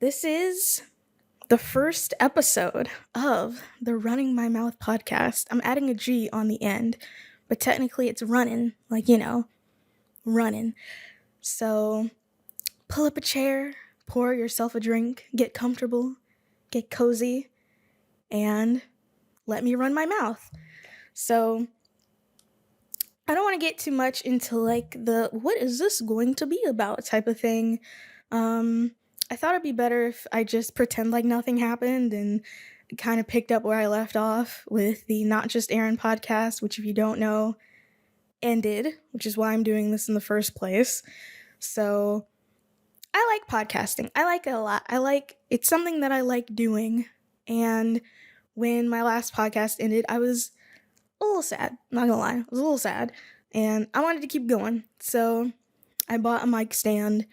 This is the first episode of the Running My Mouth podcast. I'm adding a G on the end, but technically it's running, running. So pull up a chair, pour yourself a drink, get comfortable, get cozy, and let me run my mouth. So I don't want to get too much into the what is this going to be about type of thing. I thought it'd be better if I just pretend like nothing happened and kind of picked up where I left off with the Not Just Aaron podcast, which, if you don't know, ended, which is why I'm doing this in the first place. So I like podcasting. I like it a lot. It's something that I like doing. And when my last podcast ended, I was a little sad. Not gonna lie, I was a little sad. And I wanted to keep going. So I bought a mic stand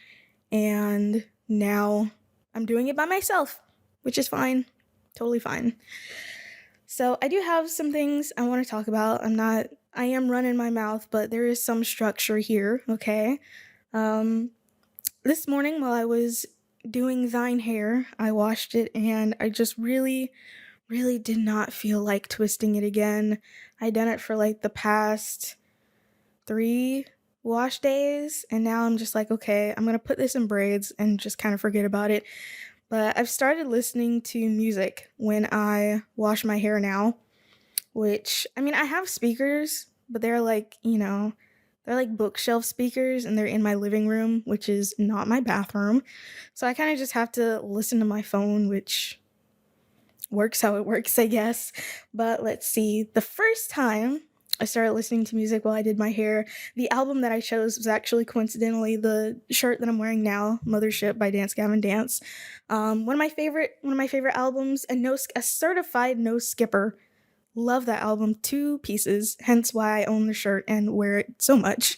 and now I'm doing it by myself, which is fine. Totally fine. So I do have some things I want to talk about. I am running my mouth, but there is some structure here, okay? This morning while I was doing thine hair, I washed it and I just really did not feel like twisting it again. I'd done it for the past 3 wash days, and now I'm just like, okay, I'm gonna put this in braids and just kind of forget about it. But I've started listening to music when I wash my hair now, which, I have speakers, but they're they're like bookshelf speakers, and they're in my living room, which is not my bathroom. So I kind of just have to listen to my phone, which works how it works, I guess. But let's see. The first time I started listening to music while I did my hair, the album that I chose was actually coincidentally the shirt that I'm wearing now, Mothership by Dance Gavin Dance. One of my favorite albums, and a certified no skipper. Love that album, 2 pieces, hence why I own the shirt and wear it so much.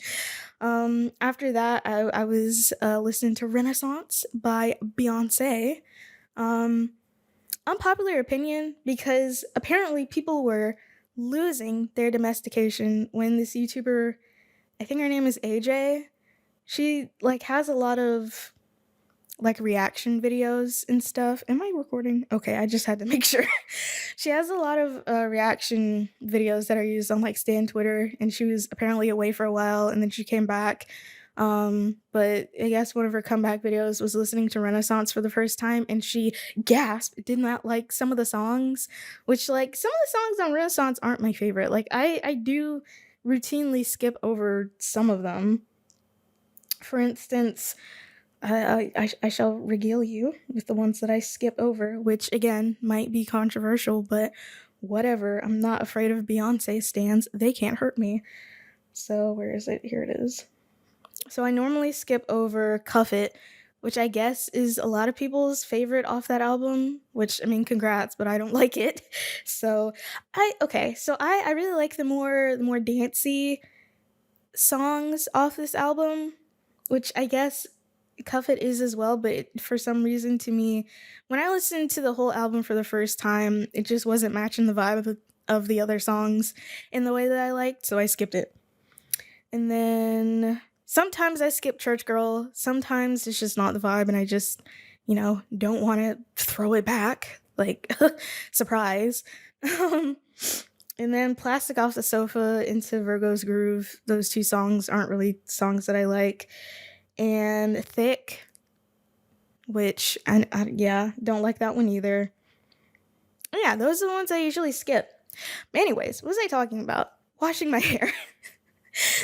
After that, I was listening to Renaissance by Beyonce. Unpopular opinion, because apparently people were losing their domestication when this YouTuber, I think her name is AJ, she has a lot of reaction videos and stuff. Am I recording? Okay, I just had to make sure. She has a lot of reaction videos that are used on Stan Twitter, and she was apparently away for a while and then she came back. But I guess one of her comeback videos was listening to Renaissance for the first time, and she gasped, did not like some of the songs, which some of the songs on Renaissance aren't my favorite. I do routinely skip over some of them. For instance, I shall regale you with the ones that I skip over, which again might be controversial, but whatever. I'm not afraid of Beyonce stans. They can't hurt me. So where is it? Here it is. So I normally skip over Cuff It, which I guess is a lot of people's favorite off that album, which, congrats, but I don't like it. So I really like the more dancey songs off this album, which I guess Cuff It is as well, but for some reason to me, when I listened to the whole album for the first time, it just wasn't matching the vibe of the other songs in the way that I liked, so I skipped it. And then sometimes I skip Church Girl, sometimes it's just not the vibe and I just, don't want to throw it back, surprise. And then Plastic Off the Sofa into Virgo's Groove, those 2 songs aren't really songs that I like. And Thick, which, don't like that one either. Yeah, those are the ones I usually skip. But anyways, what was I talking about? Washing my hair.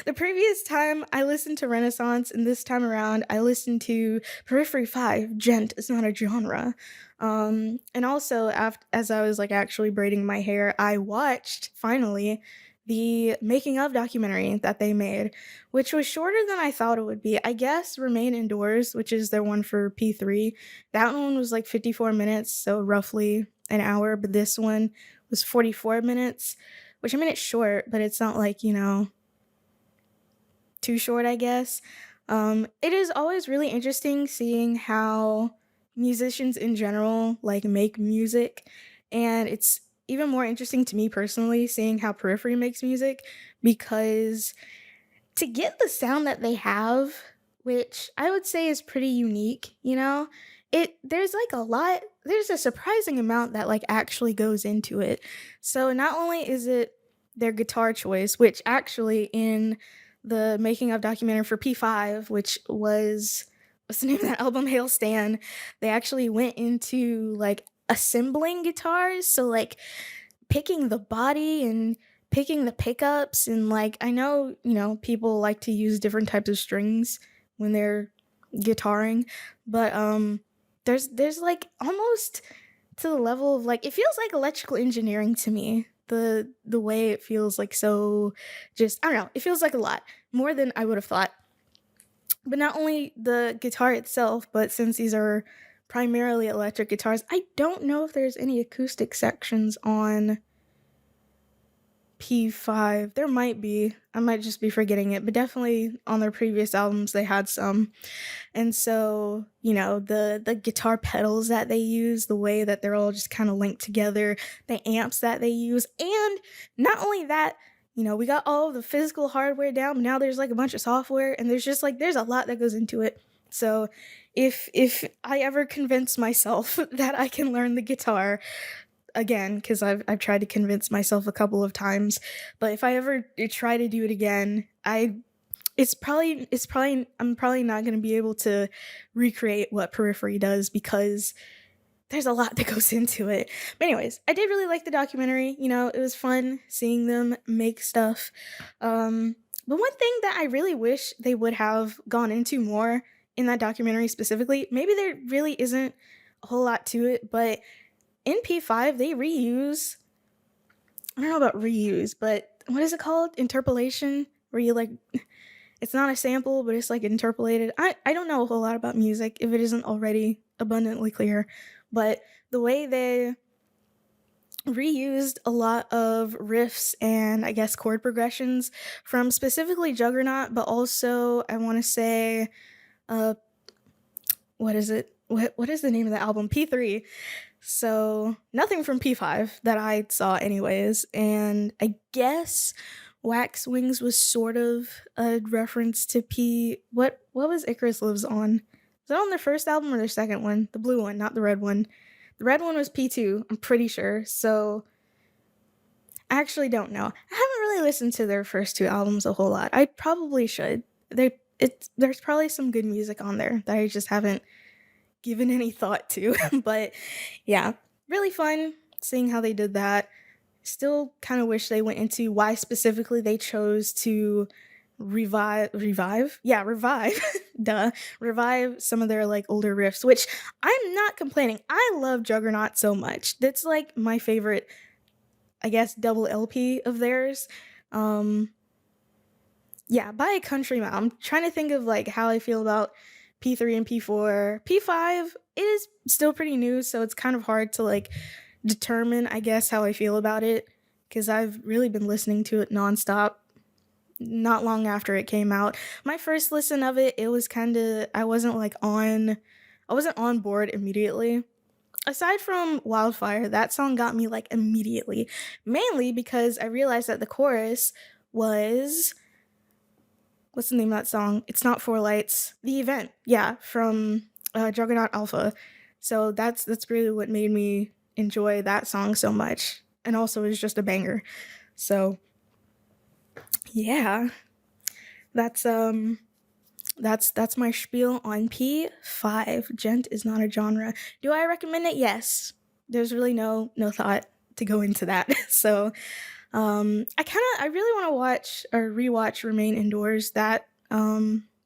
The previous time I listened to Renaissance, and this time around I listened to Periphery 5, Djent is not a genre. And also, as I was actually braiding my hair, I watched, finally, the making of documentary that they made, which was shorter than I thought it would be. I guess Remain Indoors, which is their one for P3, that one was 54 minutes, so roughly an hour, but this one was 44 minutes, which it's short, but it's not too short, I guess. It is always really interesting seeing how musicians in general make music, and it's even more interesting to me personally seeing how Periphery makes music, because to get the sound that they have, which I would say is pretty unique, there's like a lot, there's a surprising amount that like actually goes into it. So not only is it their guitar choice, which actually in the making of documentary for P5, which was what's the name of that album, Hail Stan, they actually went into like assembling guitars. So like picking the body and picking the pickups, and like I know, people like to use different types of strings when they're guitaring, but there's like almost to the level of like it feels like electrical engineering to me. The way it feels like so just I don't know, it feels like a lot more than I would have thought. But not only the guitar itself, but since these are primarily electric guitars, I don't know if there's any acoustic sections on P5. There might be. I might just be forgetting it, but definitely on their previous albums they had some. And so, the guitar pedals that they use, the way that they're all just kind of linked together, the amps that they use, and not only that, we got all of the physical hardware down, but now there's like a bunch of software, and there's just like there's a lot that goes into it. So, if I ever convince myself that I can learn the guitar again, because I've tried to convince myself a couple of times, but if I ever try to do it again, I'm probably not going to be able to recreate what periphery does, because there's a lot that goes into it. But anyways, I did really like the documentary. It was fun seeing them make stuff. But one thing that I really wish they would have gone into more in that documentary specifically, maybe there really isn't a whole lot to it, but in P5 they reuse, I don't know about reuse, but what is it called? Interpolation, where you like it's not a sample, but it's like interpolated. I don't know a whole lot about music if it isn't already abundantly clear, but the way they reused a lot of riffs and I guess chord progressions from specifically Juggernaut, but also I want to say, uh, what is it? What is the name of the album? P3. So nothing from P5 that I saw anyways, and I guess Wax Wings was sort of a reference to what was Icarus Lives on? Was that on their first album or their second one? The blue one, not the red one. The red one was P2, I'm pretty sure. So I actually don't know. I haven't really listened to their first two albums a whole lot. I probably should. There's probably some good music on there that I just haven't given any thought to. But yeah, really fun seeing how they did that. Still kind of wish they went into why specifically they chose to revive duh, revive some of their like older riffs, which I'm not complaining. I love Juggernaut so much. That's like my favorite, I guess, double LP of theirs. um yeah, by a country mile. I'm trying to think of like how I feel about P3 and P4. P5 is still pretty new, so it's kind of hard to like determine, I guess, how I feel about it, because I've really been listening to it nonstop not long after it came out. My first listen of it, it was kind of, I wasn't on board immediately. Aside from Wildfire, that song got me like immediately, mainly because I realized that the chorus was, what's the name of that song? It's not Four Lights. The Event, yeah, from Juggernaut Alpha. So that's really what made me enjoy that song so much, and also it's just a banger. So yeah, that's that's my spiel on P5. Djent is not a genre. Do I recommend it? Yes. There's really no thought to go into that. So I really want to watch or rewatch Remain Indoors, that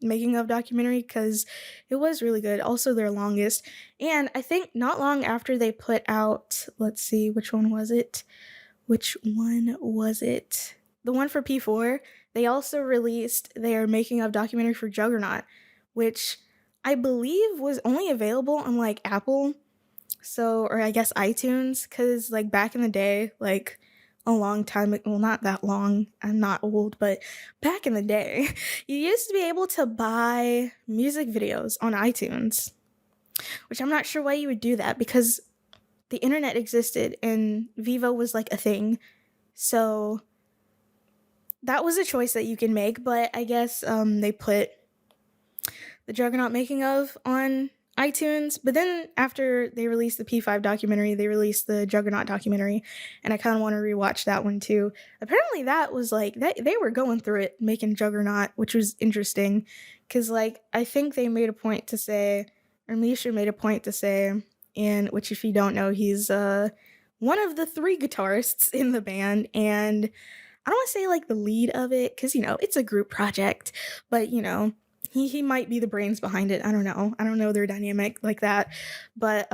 making of documentary, because it was really good. Also their longest. And I think not long after they put out, let's see, which one was it? Which one was it? The one for P4. They also released their making of documentary for Juggernaut, which I believe was only available on like Apple, so, or I guess iTunes, because like back in the day, like a long time, well, not that long, I'm not old, but back in the day, you used to be able to buy music videos on iTunes, which I'm not sure why you would do that, because the internet existed and Vivo was like a thing. So that was a choice that you can make, but I guess they put the Juggernaut making of on iTunes, but then after they released the P5 documentary, they released the Juggernaut documentary, and I kind of want to rewatch that one too. Apparently, that was like that they were going through it making Juggernaut, which was interesting, because like I think they made a point to say, or Misha made a point to say, in which if you don't know, he's one of the three guitarists in the band, and I don't want to say like the lead of it because it's a group project, but he might be the brains behind it. I don't know. I don't know their dynamic like that, but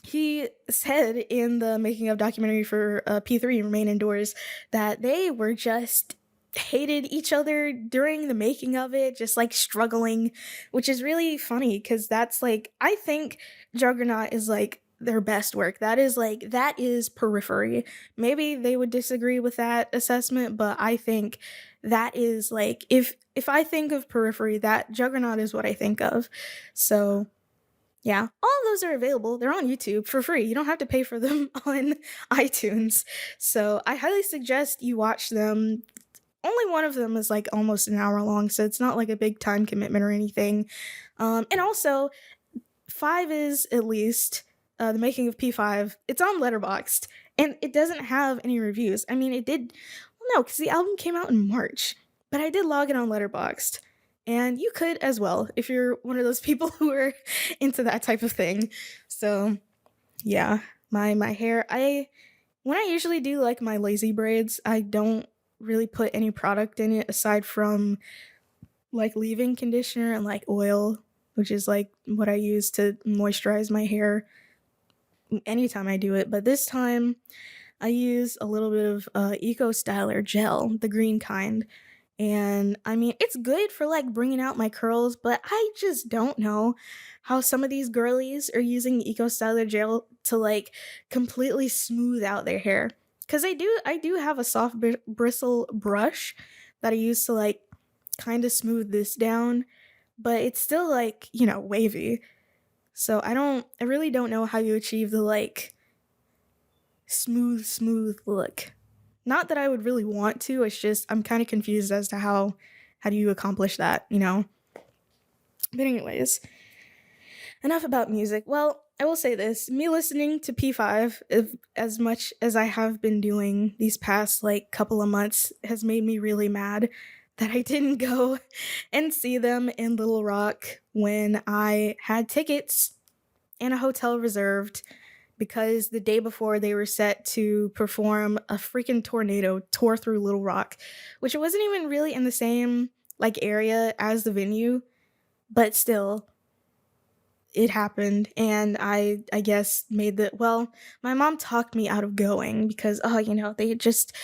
he said in the making of documentary for P3 Remain Indoors that they were just hated each other during the making of it, just like struggling, which is really funny because that's like I think Juggernaut is like their best work. That is periphery. Maybe they would disagree with that assessment, but I think that is like if I think of periphery, that Juggernaut is what I think of. So yeah, all of those are available. They're on YouTube for free. You don't have to pay for them on iTunes. So I highly suggest you watch them. Only one of them is like almost an hour long, so it's not like a big time commitment or anything. And also, five is at least the making of P5. It's on Letterboxd, and it doesn't have any reviews. I mean, it did. Well, no, because the album came out in March, but I did log it on Letterboxd, and you could as well if you're one of those people who are into that type of thing. So yeah, my hair. I when I usually do like my lazy braids, I don't really put any product in it aside from like leave-in conditioner and like oil, which is like what I use to moisturize my hair anytime I do it. But this time I use a little bit of Eco Styler gel, the green kind. And I mean, it's good for like bringing out my curls, but I just don't know how some of these girlies are using Eco Styler gel to like completely smooth out their hair. Cause I do have a soft bristle brush that I use to like kind of smooth this down, but it's still like, wavy. So I really don't know how you achieve the like smooth look. Not that I would really want to, it's just I'm kind of confused as to how do you accomplish that. But anyways, enough about music. Well, I will say this, me listening to P5 as much as I have been doing these past like couple of months has made me really mad that I didn't go and see them in Little Rock when I had tickets and a hotel reserved because the day before they were set to perform, a freaking tornado tore through Little Rock, which it wasn't even really in the same like area as the venue, but still it happened. And I guess made the well, my mom talked me out of going because they had just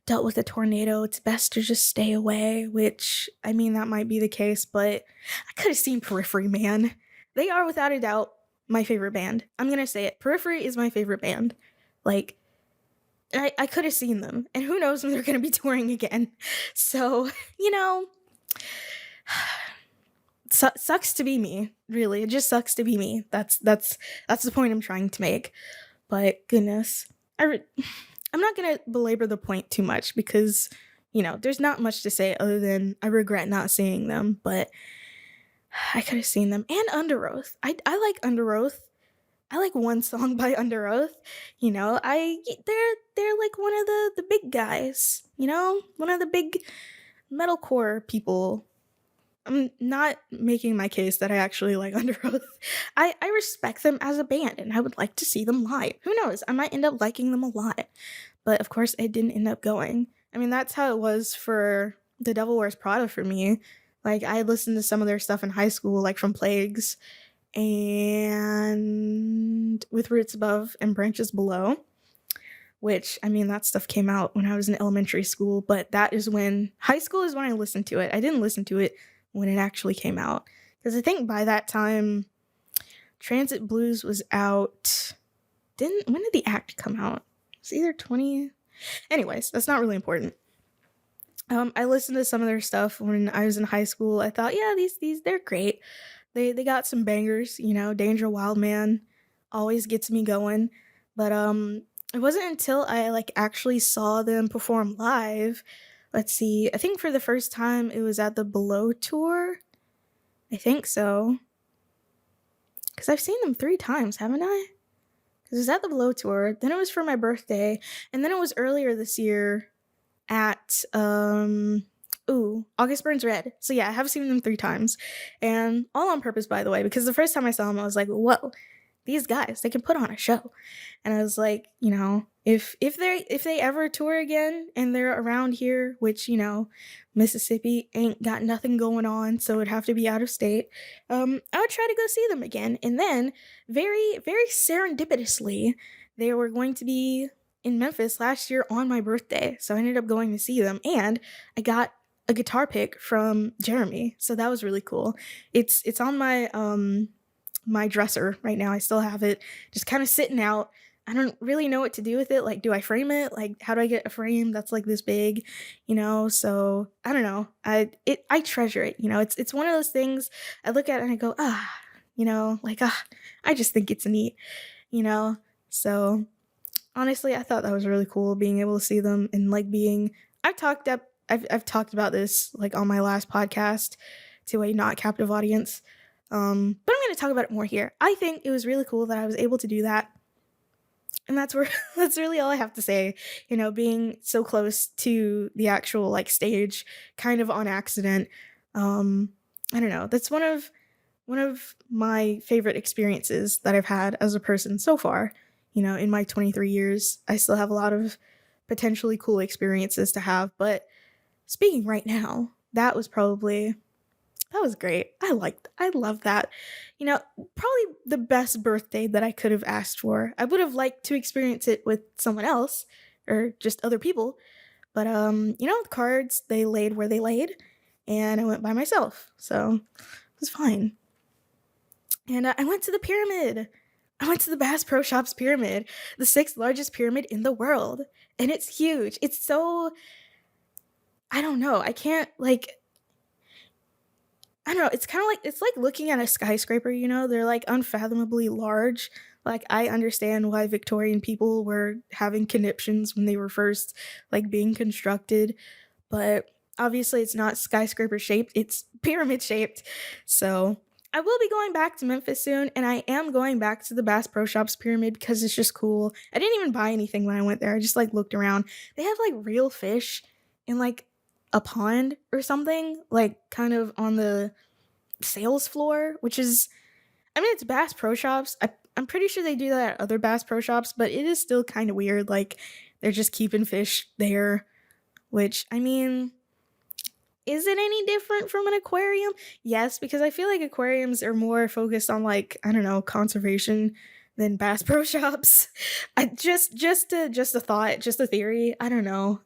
dealt with a tornado, it's best to just stay away, which I mean that might be the case, but I could have seen Periphery, man. They are without a doubt my favorite band. I'm gonna say it. Periphery is my favorite band. Like, I could have seen them, and who knows when they're gonna be touring again. So, sucks to be me. Really, it just sucks to be me. That's the point I'm trying to make. But goodness, I'm not gonna belabor the point too much because there's not much to say other than I regret not seeing them. But I could have seen them and Under Oath. I like Under Oath. I like one song by Under Oath. They're like one of the big guys. One of the big metalcore people. I'm not making my case that I actually like Under Oath. I respect them as a band and I would like to see them live. Who knows? I might end up liking them a lot. But of course, I didn't end up going. I mean, that's how it was for The Devil Wears Prada for me. Like, I listened to some of their stuff in high school, like from Plagues and With Roots Above and Branches Below, which, I mean, that stuff came out when I was in elementary school, but high school is when I listened to it. I didn't listen to it when it actually came out. Because I think by that time, Transit Blues was out. When did The Act come out? It's either 20. Anyways, that's not really important. I listened to some of their stuff when I was in high school. I thought, yeah, these they're great. They got some bangers, Danger Wild Man always gets me going. But it wasn't until I like actually saw them perform live. Let's see. I think for the first time it was at the Below tour. I think so. because I've seen them 3 times, haven't I? Because it was at the Below tour, then it was for my birthday, and then it was earlier this year at August Burns Red. So yeah, I have seen them 3 times, and all on purpose, by the way, because the first time I saw them, I was like, whoa, these guys, they can put on a show. And I was like, if they ever tour again and they're around here, which Mississippi ain't got nothing going on, so it'd have to be out of state. I would try to go see them again. And then, very very serendipitously, they were going to be in Memphis last year on my birthday, so I ended up going to see them, and I got a guitar pick from Jeremy, so that was really cool. It's on my dresser right now. I still have it, just kind of sitting out. I don't really know what to do with it. Like, do I frame it? Like, how do I get a frame that's like this big? So I don't know. I treasure it. It's one of those things I look at and I go, I just think it's neat. You know. So honestly, I thought that was really cool being able to see them and like being. I've talked about this like on my last podcast to a not captive audience. But I'm going to talk about it more here. I think it was really cool that I was able to do that. And that's where that's really all I have to say. Being so close to the actual like stage, kind of on accident. I don't know. That's one of my favorite experiences that I've had as a person so far. In my 23 years, I still have a lot of potentially cool experiences to have. But speaking right now, that was great. I love that. Probably the best birthday that I could have asked for. I would have liked to experience it with someone else or just other people. But the cards, they laid where they laid, and I went by myself. So it was fine. And I went to the pyramid. I went to the Bass Pro Shops pyramid, the 6th largest pyramid in the world. And it's huge. It's so, I don't know. I don't know, it's like looking at a skyscraper, they're like unfathomably large. Like, I understand why Victorian people were having conniptions when they were first like being constructed, but obviously it's not skyscraper shaped, it's pyramid shaped. So I will be going back to Memphis soon, and I am going back to the Bass Pro Shops pyramid because it's just cool. I didn't even buy anything when I went there. I just like looked around. They have like real fish in like a pond or something, like kind of on the sales floor, which is, I mean, it's Bass Pro Shops. I'm pretty sure they do that at other Bass Pro Shops, but it is still kind of weird. Like, they're just keeping fish there, which, I mean, is it any different from an aquarium? Yes, because I feel like aquariums are more focused on like, I don't know, conservation than Bass Pro Shops. I just a thought, just a theory. I don't know.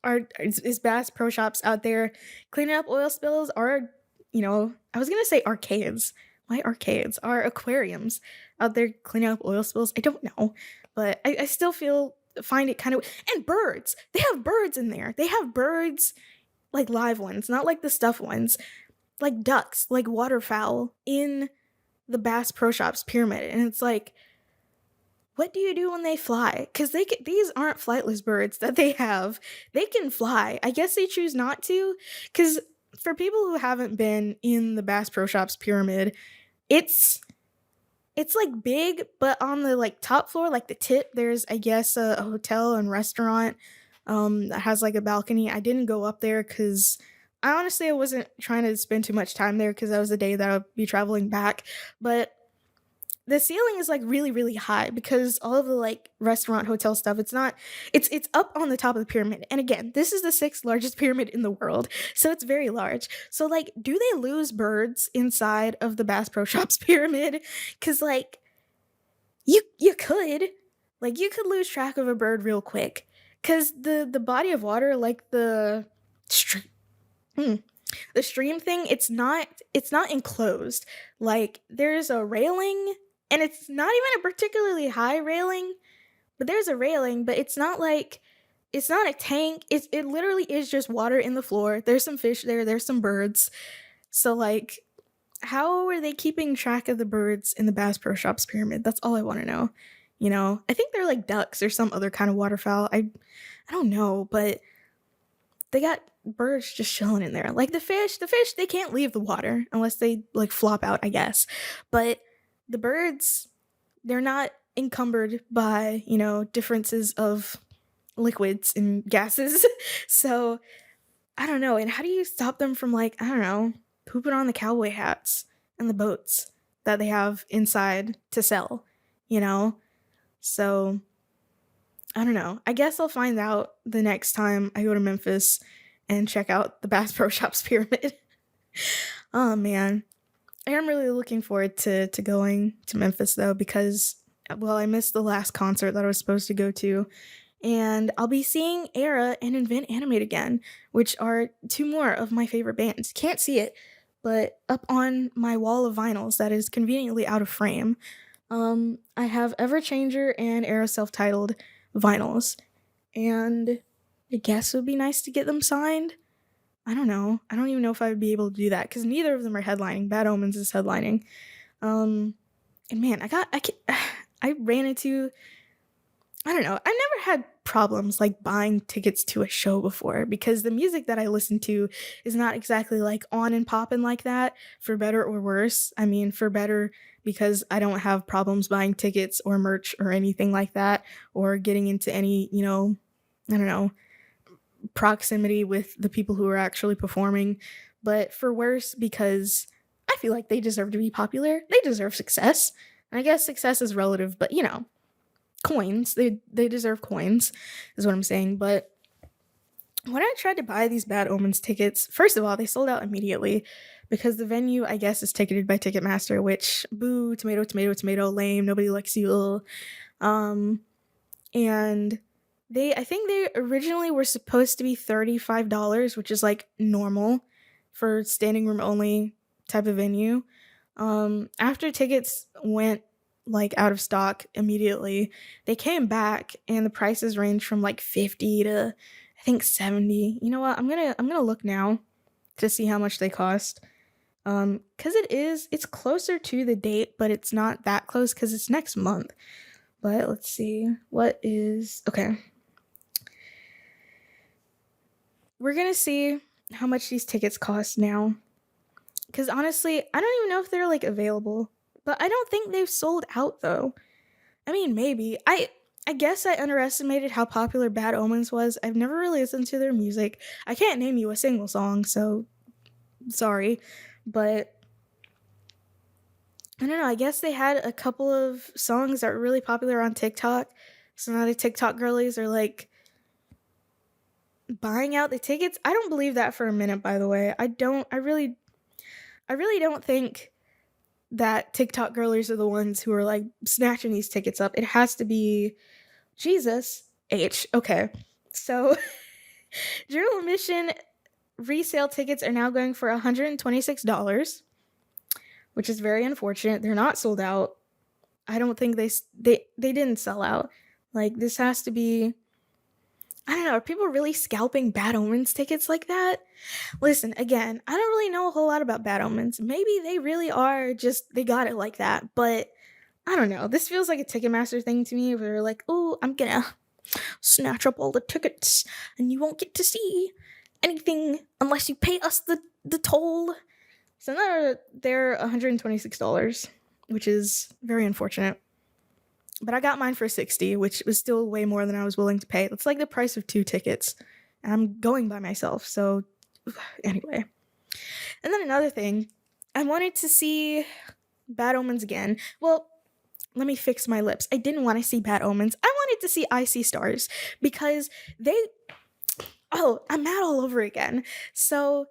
Is Bass Pro Shops out there cleaning up oil spills? Or, I was gonna say arcades. My arcades are aquariums out there cleaning up oil spills. I don't know, but I still find it kind of. And birds. They have birds in there. They have birds, like live ones, not like the stuffed ones, like ducks, like waterfowl in the Bass Pro Shops pyramid. And it's like, what do you do when they fly? Because these aren't flightless birds that they have. They can fly. I guess they choose not to. Because for people who haven't been in the Bass Pro Shops pyramid, it's like big, but on the like top floor, like the tip, there's, I guess, a hotel and restaurant that has like a balcony. I didn't go up there because I wasn't trying to spend too much time there because that was the day that I'd be traveling back. But the ceiling is like really really high because all of the like restaurant hotel stuff, it's up on the top of the pyramid. And again, this is the 6th largest pyramid in the world, so it's very large. So like, do they lose birds inside of the Bass Pro Shops pyramid? Because like, you could lose track of a bird real quick because the body of water, like stream the stream thing, it's not enclosed. Like, there's a railing, and it's not even a particularly high railing, but there's a railing, but it's not a tank. It literally is just water in the floor. There's some fish there, there's some birds. So like, how are they keeping track of the birds in the Bass Pro Shops pyramid? That's all I want to know. I think they're like ducks or some other kind of waterfowl. I don't know, but they got birds just chilling in there. Like the fish, they can't leave the water unless they like flop out, I guess. But the birds, they're not encumbered by, differences of liquids and gases. So I don't know. And how do you stop them from, like, I don't know, pooping on the cowboy hats and the boats that they have inside to sell, you know? So I don't know. I guess I'll find out the next time I go to Memphis and check out the Bass Pro Shops pyramid. Oh man. I am really looking forward to going to Memphis though, because well, I missed the last concert that I was supposed to go to, and I'll be seeing Era and Invent Animate again, which are two more of my favorite bands. Can't see it, but up on my wall of vinyls that is conveniently out of frame, I have Everchanger and Era self-titled vinyls, and I guess it would be nice to get them signed. I don't know. I don't even know if I would be able to do that because neither of them are headlining. Bad Omens is headlining. And man, I ran into, I don't know. I've never had problems like buying tickets to a show before because the music that I listen to is not exactly like on and popping like that, for better or worse. I mean, for better because I don't have problems buying tickets or merch or anything like that, or getting into any, I don't know, proximity with the people who are actually performing. But for worse, because I feel like they deserve to be popular. They deserve success. And I guess success is relative, but coins. They deserve coins, is what I'm saying. But when I tried to buy these Bad Omens tickets, first of all, they sold out immediately because the venue, I guess, is ticketed by Ticketmaster, which boo, tomato, tomato, tomato, lame, nobody likes you. And I think they originally were supposed to be $35, which is like normal for standing room only type of venue. After tickets went like out of stock immediately, they came back and the prices range from like 50 to I think 70. You know what? I'm going to look now to see how much they cost. Cuz it's closer to the date, but it's not that close cuz it's next month. But let's see. Okay. We're going to see how much these tickets cost now. Cuz honestly, I don't even know if they're like available. But I don't think they've sold out though. I mean, maybe. I guess I underestimated how popular Bad Omens was. I've never really listened to their music. I can't name you a single song, so sorry. But I don't know. I guess they had a couple of songs that were really popular on TikTok. So now the TikTok girlies are like buying out the tickets. I don't believe that for a minute, by the way. I really don't think that TikTok girlies are the ones who are like snatching these tickets up. It has to be Jesus H. Okay. So general admission resale tickets are now going for $126, which is very unfortunate. They're not sold out. I don't think they didn't sell out. Like this has to be, I don't know, are people really scalping Bad Omens tickets like that? Listen, again, I don't really know a whole lot about Bad Omens. Maybe they really are just, they got it like that. But I don't know. This feels like a Ticketmaster thing to me where they're like, oh, I'm gonna snatch up all the tickets and you won't get to see anything unless you pay us the toll. So now they're $126, which is very unfortunate. But I got mine for $60, which was still way more than I was willing to pay. That's like the price of 2 tickets. And I'm going by myself, so anyway. And then another thing, I wanted to see Bad Omens again. Well, let me fix my lips. I didn't want to see Bad Omens. I wanted to see I See Stars because I'm mad all over again. So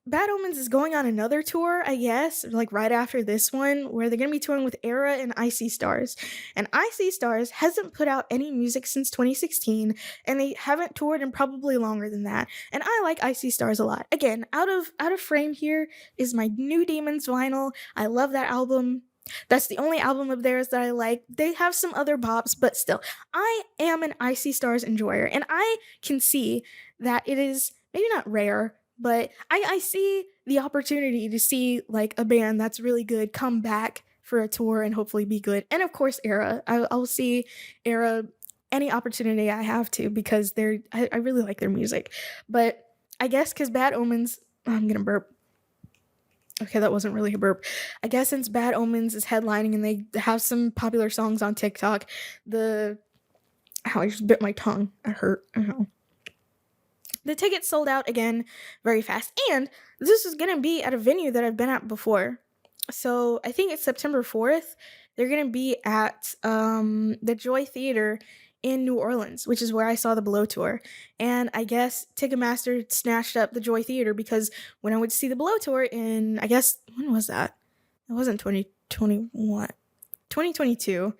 Bad Omens is going on another tour, I guess, like right after this one, where they're going to be touring with Era and I See Stars. And I See Stars hasn't put out any music since 2016, and they haven't toured in probably longer than that. And I like I See Stars a lot. Again, out of frame here is my New Demons vinyl. I love that album. That's the only album of theirs that I like. They have some other bops, but still, I am an I See Stars enjoyer, and I can see that it is maybe not rare, but I see the opportunity to see like a band that's really good come back for a tour and hopefully be good. And of course, Era. I'll see Era any opportunity I have to because I really like their music. But I guess because Bad Omens, I'm gonna burp. Okay, that wasn't really a burp. I guess since Bad Omens is headlining and they have some popular songs on TikTok, the how I just bit my tongue. It hurt. I know. The tickets sold out again very fast, and this is gonna be at a venue that I've been at before. So I think it's September 4th. They're gonna be at the Joy Theater in New Orleans, which is where I saw the Below tour. And I guess Ticketmaster snatched up the Joy Theater because when I went to see the Below tour in, I guess, when was that? It wasn't 2021, 2022.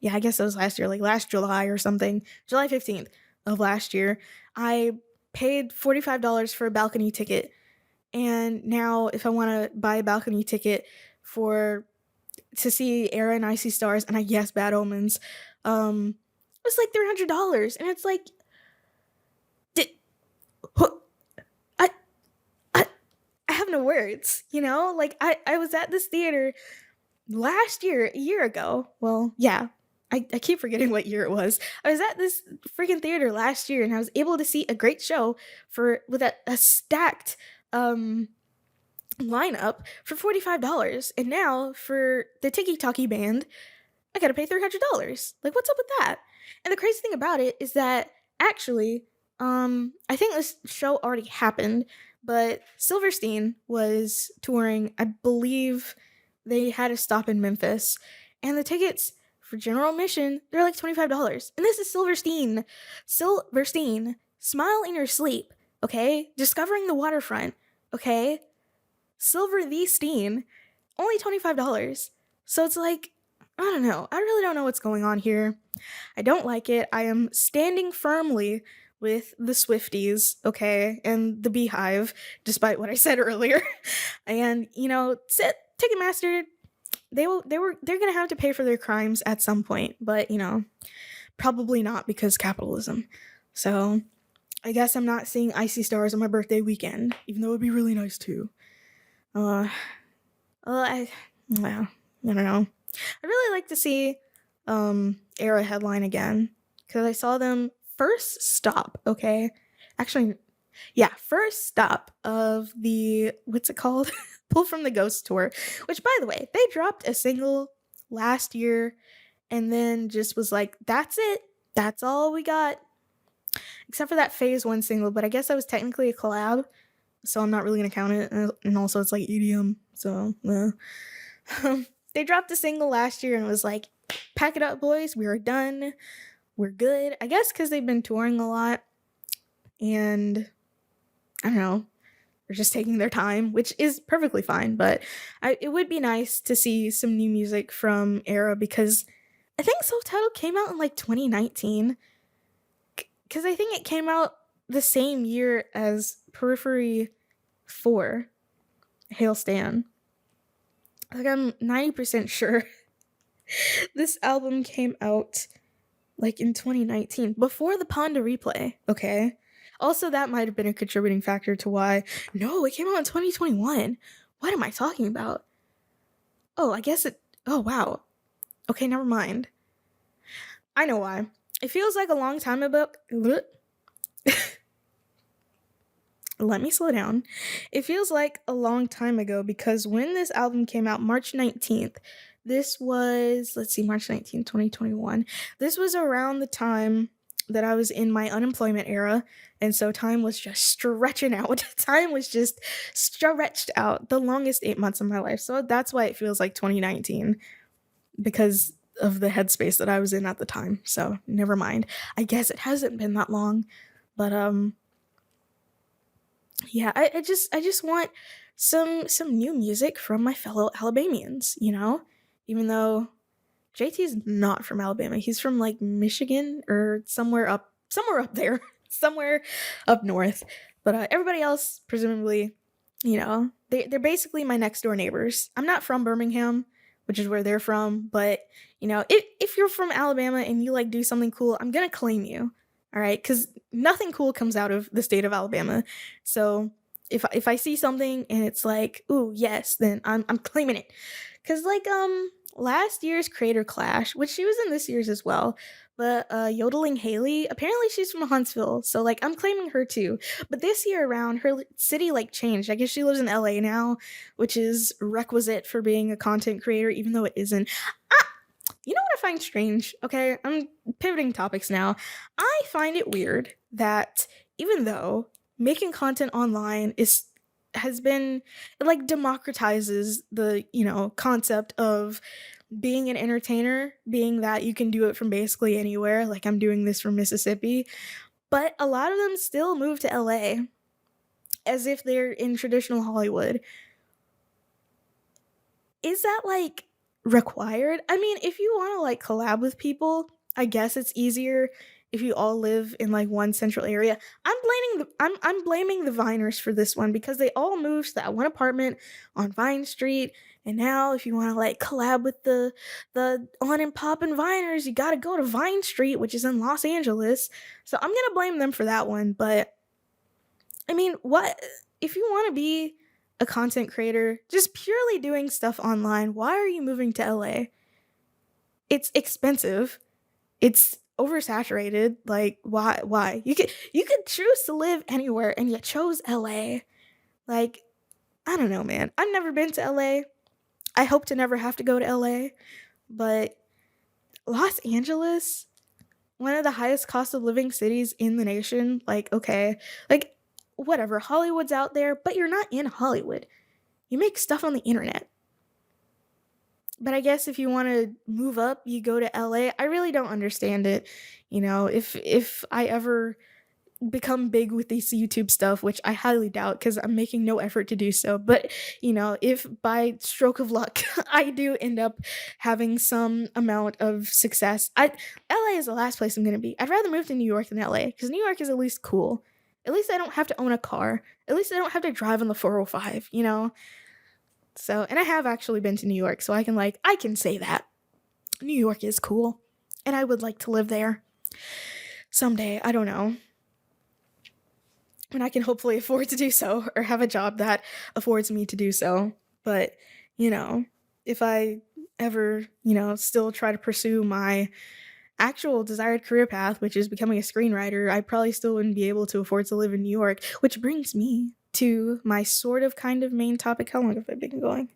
Yeah, I guess it was last year, like last July or something, July 15th of last year. I paid $45 for a balcony ticket. And now if I want to buy a balcony ticket for to see Era and Icy Stars and I guess Bad Omens, it's like $300. And it's like, did, I, I, I have no words, you know? Like, I was at this theater last year, a year ago. Well, yeah, I keep forgetting what year it was. I was at this freaking theater last year and I was able to see a great show with a stacked lineup for $45. And now for the Tiki Talkie band, I gotta pay $300. Like, what's up with that? And the crazy thing about it is that actually, I think this show already happened, but Silverstein was touring. I believe they had a stop in Memphis, and the tickets for general admission, they're like $25. And this is Silverstein. Silverstein, smile in your sleep, okay? Discovering the waterfront, okay? Silver the Steen, only $25. So it's like, I don't know. I really don't know what's going on here. I don't like it. I am standing firmly with the Swifties, okay, and the Beehive, despite what I said earlier. And Ticketmaster, they're gonna have to pay for their crimes at some point, but probably not because capitalism. So I guess I'm not seeing Icy Stars on my birthday weekend, even though it'd be really nice too. Well, I don't know. I'd really like to see Era headline again because I saw them first stop. Okay, actually, yeah, first stop of the what's it called? Pull from the Ghost tour. Which, by the way, they dropped a single last year and then just was like, "That's it. That's all we got." Except for that Phase One single, but I guess that was technically a collab, so I'm not really gonna count it. And also, it's like EDM, so they dropped a single last year and was like, "Pack it up, boys. We are done. We're good." I guess because they've been touring a lot, and I don't know, they're just taking their time, which is perfectly fine. But it would be nice to see some new music from Era because I think Self Titled came out in like 2019. Because I think it came out the same year as Periphery 4, Hail Stan. Like, I'm 90% sure this album came out like in 2019, before the Panda replay, okay? Also, that might have been a contributing factor to why, no, it came out in 2021. What am I talking about? Oh, oh, wow. Okay, never mind. I know why. It feels like a long time ago. Let me slow down. It feels like a long time ago because when this album came out, March 19th, this was, March 19th, 2021. This was around the time that I was in my unemployment era. And so time was just stretching out. Time was just stretched out the longest 8 months of my life. So that's why it feels like 2019, because of the headspace that I was in at the time. So never mind. I guess it hasn't been that long, but yeah, I just want some new music from my fellow Alabamians, even though JT's not from Alabama. He's from like Michigan or somewhere up there, somewhere up north. But everybody else, presumably, they're basically my next door neighbors. I'm not from Birmingham, which is where they're from, but if you're from Alabama and you like do something cool, I'm gonna claim you. All right, because nothing cool comes out of the state of Alabama. So if I see something and it's like, ooh, yes, then I'm claiming it. Because last year's Creator Clash, which she was in this year's as well. But Yodeling Haley, apparently she's from Huntsville, so like I'm claiming her too. But this year around, her city like changed. I guess she lives in LA now, which is requisite for being a content creator, even though it isn't. Ah, you know what I find strange? Okay, I'm pivoting topics now. I find it weird that even though making content online is has been it like democratizes the concept of being an entertainer, being that you can do it from basically anywhere, like I'm doing this from Mississippi, but a lot of them still move to LA as if they're in traditional Hollywood. Is that like required? I mean, if you want to like collab with people, I guess it's easier if you all live in like one central area. I'm blaming the Viners for this one because they all moved to that one apartment on Vine Street. And now if you want to like collab with the on and poppin' Viners, you got to go to Vine Street, which is in Los Angeles. So I'm going to blame them for that one, but I mean, what if you want to be a content creator just purely doing stuff online? Why are you moving to LA? It's expensive. It's oversaturated. Like why? You could choose to live anywhere and you chose LA. Like I don't know, man. I've never been to LA. I hope to never have to go to LA, but Los Angeles, one of the highest cost of living cities in the nation, like okay, like whatever, Hollywood's out there, but you're not in Hollywood. You make stuff on the internet. But I guess if you want to move up, you go to LA. I really don't understand it. If I ever become big with this YouTube stuff, which I highly doubt because I'm making no effort to do so. But, if by stroke of luck I do end up having some amount of success, LA is the last place I'm going to be. I'd rather move to New York than LA because New York is at least cool. At least I don't have to own a car. At least I don't have to drive on the 405, So, and I have actually been to New York, so I can say that. New York is cool, and I would like to live there someday. I don't know. And I can hopefully afford to do so or have a job that affords me to do so. But, if I ever, still try to pursue my actual desired career path, which is becoming a screenwriter, I probably still wouldn't be able to afford to live in New York, which brings me to my sort of kind of main topic. How long have I been going?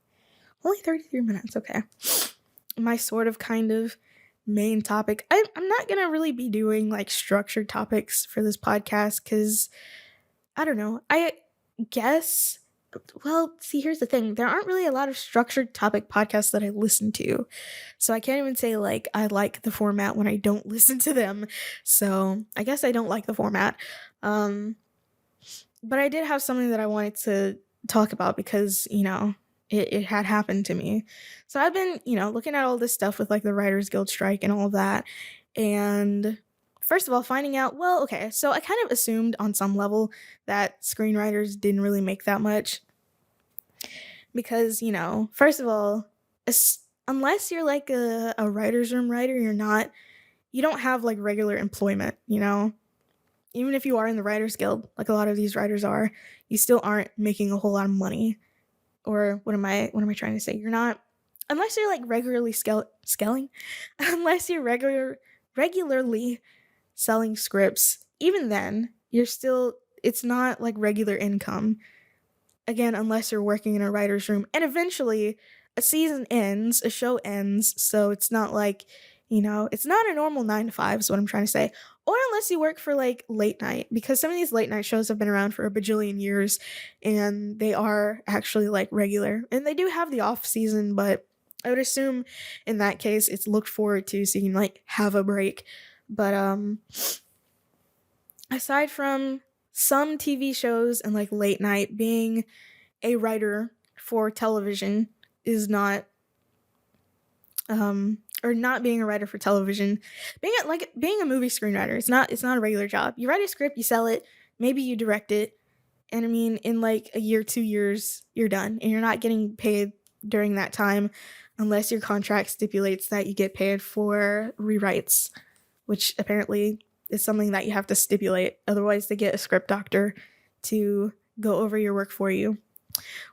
Only 33 minutes, okay. My sort of kind of main topic. I'm not gonna really be doing like structured topics for this podcast because I don't know. I guess, well, see, here's the thing. There aren't really a lot of structured topic podcasts that I listen to. So I can't even say, like, I like the format when I don't listen to them. So I guess I don't like the format. But I did have something that I wanted to talk about because, it had happened to me. So I've been, looking at all this stuff with, like, the Writers Guild strike and all that. And first of all, finding out, well, okay, so I kind of assumed on some level that screenwriters didn't really make that much. Because, first of all, unless you're like a writer's room writer, you don't have like regular employment, Even if you are in the Writers Guild, like a lot of these writers are, you still aren't making a whole lot of money. Or what am I trying to say? You're not, unless you're like regularly scaling, unless you're regularly selling scripts, even then, it's not like regular income. Again, unless you're working in a writer's room. And eventually, a season ends, a show ends, so it's not like, it's not a normal 9 to 5 is what I'm trying to say. Or unless you work for like late night, because some of these late night shows have been around for a bajillion years and they are actually like regular. And they do have the off season, but I would assume in that case it's looked forward to so you can like have a break. But aside from some TV shows and like late night, being a writer for television is not or not being a writer for television, being a movie screenwriter, it's not a regular job. You write a script, you sell it, maybe you direct it, and I mean in like a year, 2 years, you're done and you're not getting paid during that time unless your contract stipulates that you get paid for rewrites, which apparently is something that you have to stipulate. Otherwise they get a script doctor to go over your work for you.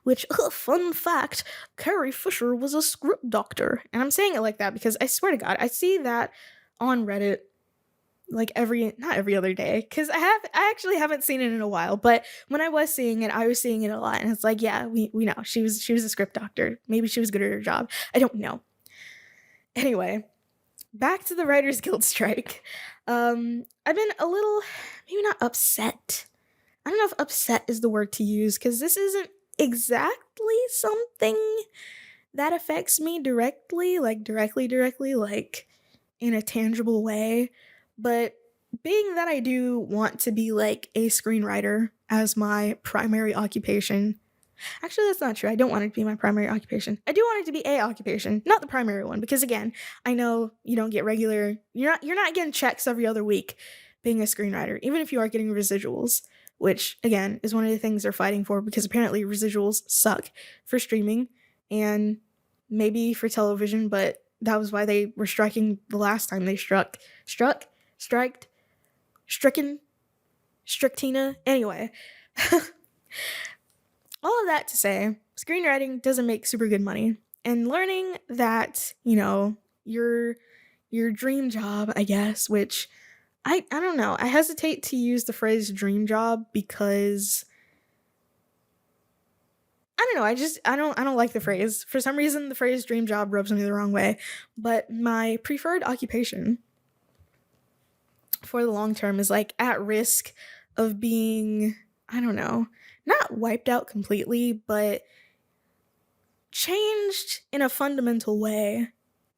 Which, fun fact, Carrie Fisher was a script doctor. And I'm saying it like that because I swear to God, I see that on Reddit like not every other day because I actually haven't seen it in a while, but when I was seeing it, I was seeing it a lot, and it's like, yeah, we know she was a script doctor. Maybe she was good at her job, I don't know. Anyway, back to the Writers Guild strike. I've been a little, maybe not upset. I don't know if upset is the word to use because this isn't exactly something that affects me directly, like in a tangible way. But being that I do want to be like a screenwriter as my primary occupation. Actually, that's not true. I don't want it to be my primary occupation. I do want it to be a occupation, not the primary one, because again, I know you don't get you're not getting checks every other week being a screenwriter, even if you are getting residuals, which again is one of the things they're fighting for because apparently residuals suck for streaming and maybe for television, but that was why they were striking the last time they striked, stricken, strictina. Anyway, all of that to say, screenwriting doesn't make super good money. And learning that, your dream job, I guess, which I don't know. I hesitate to use the phrase dream job because I don't know. I don't like the phrase. For some reason the phrase dream job rubs me the wrong way. But my preferred occupation for the long term is like at risk of being, I don't know, not wiped out completely, but changed in a fundamental way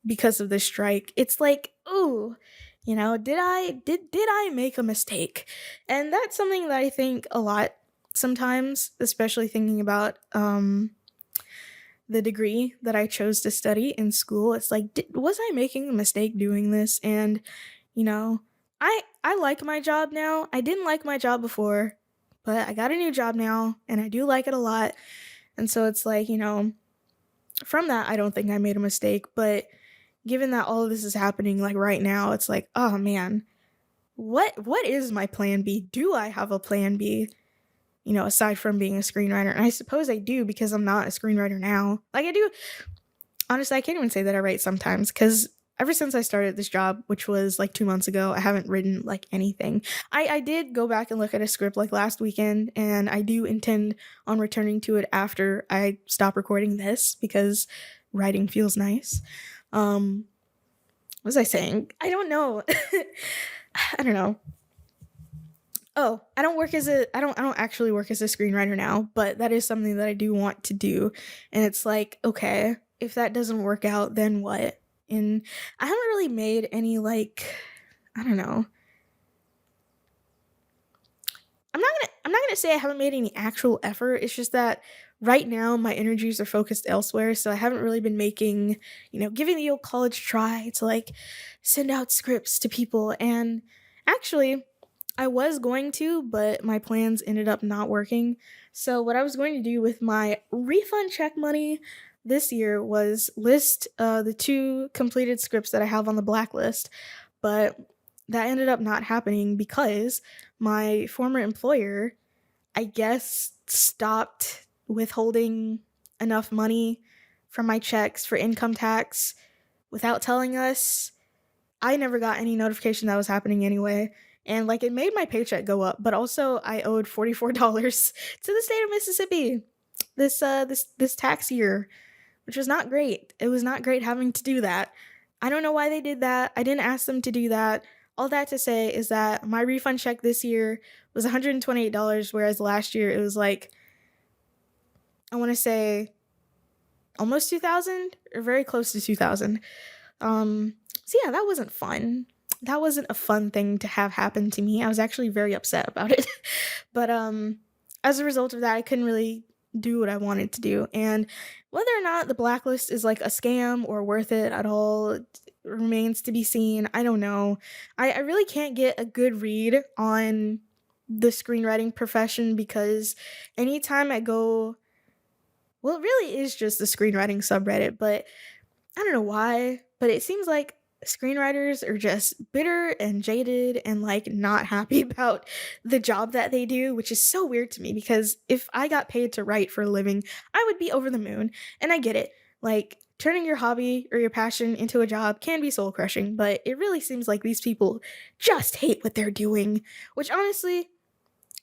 because of this strike. It's like, ooh, did I make a mistake? And that's something that I think a lot sometimes, especially thinking about the degree that I chose to study in school. It's like, was I making a mistake doing this? And you know, I like my job now. I didn't like my job before, but I got a new job now and I do like it a lot. And so it's like, from that I don't think I made a mistake, but given that all of this is happening like right now, it's like, oh man, what is my plan B? Do I have a plan B? Aside from being a screenwriter. And I suppose I do because I'm not a screenwriter now. Like I do, honestly, I can't even say that I write sometimes because ever since I started this job, which was like 2 months ago, I haven't written like anything. I did go back and look at a script like last weekend, and I do intend on returning to it after I stop recording this because writing feels nice. What was I saying? I don't know. I don't know. Oh, I don't actually work as a screenwriter now, but that is something that I do want to do. And it's like, okay, if that doesn't work out, then what? And I haven't really made any like, I don't know. I'm not gonna say I haven't made any actual effort. It's just that right now my energies are focused elsewhere, so I haven't really been making, giving the old college try to like send out scripts to people. And actually, I was going to, but my plans ended up not working. So what I was going to do with my refund check money this year was list the 2 completed scripts that I have on the blacklist, but that ended up not happening because my former employer, I guess, stopped withholding enough money from my checks for income tax without telling us. I never got any notification that was happening anyway. And like it made my paycheck go up, but also I owed $44 to the state of Mississippi this tax year, which was not great. It was not great having to do that. I don't know why they did that. I didn't ask them to do that. All that to say is that my refund check this year was $128, whereas last year it was like, I want to say almost 2,000 or very close to 2,000. So yeah, that wasn't fun. That wasn't a fun thing to have happen to me. I was actually very upset about it. But as a result of that, I couldn't really do what I wanted to do. And whether or not the blacklist is like a scam or worth it at all remains to be seen. I don't know. I really can't get a good read on the screenwriting profession because anytime I go, well, it really is just the screenwriting subreddit, but I don't know why, but it seems like screenwriters are just bitter and jaded and like not happy about the job that they do, which is so weird to me because if I got paid to write for a living, I would be over the moon. And I get it. Like turning your hobby or your passion into a job can be soul crushing, but it really seems like these people just hate what they're doing, which honestly,